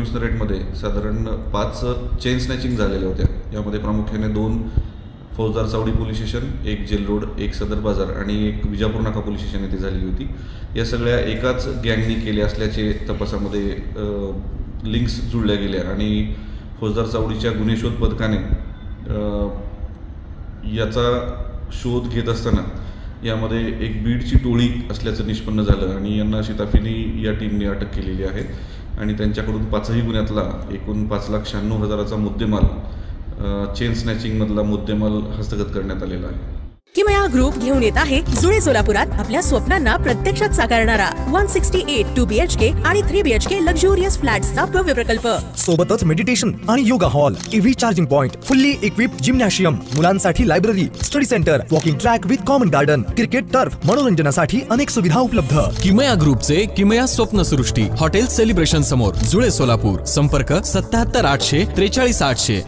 कमिशनरेटमध्ये साधारण 5 chain snatching झालेल्या होत्या. यामध्ये प्रामुख्याने 2 फौजदार चावडी पोलीस स्टेशन, 1 जेल रोड, 1 सदर बाजार आणि 1 विजापूर नाका पोलीस स्टेशन येथे झालेली होती. या सगळ्या एकाच गँगनी केल्या असल्याचे तपासामध्ये लिंक्स जुळल्या गेल्या आणि फौजदार चावडीच्या गुन्हे शोध पथकाने याचा शोध घेत असताना यामध्ये एक बीडची टोळी असल्याचं निष्पन्न झालं आणि यांना शिताफीने या टीमने अटक केलेली आहे आणि त्यांच्याकडून 5ही गुन्ह्यातला एकूण 5,96,000चा मुद्देमाल चेन स्नॅचिंगमधला मुद्देमाल हस्तगत करण्यात आलेला आहे. किमया ग्रुप घेऊन येत आहे जुळे सोलापुरात आपल्या स्वप्नांना प्रत्यक्षात साकारणारा 168 2 BHK आणि 3 BHK लक्झुरियस फ्लॅट्सचा भव्य प्रकल्प. सोबतच मेडिटेशन आणि yoga hall, EV charging point, fully equipped gymnasium, मुलांसाठी library, study centre, walking track with common garden, cricket turf, मनोरंजनासाठी अनेक सुविधा उपलब्ध. किमया ग्रुपचे किमया स्वप्नसृष्टी हॉटेल सेलिब्रेशन समोर जुळे सोलापूर. संपर्क 77 800 43 800.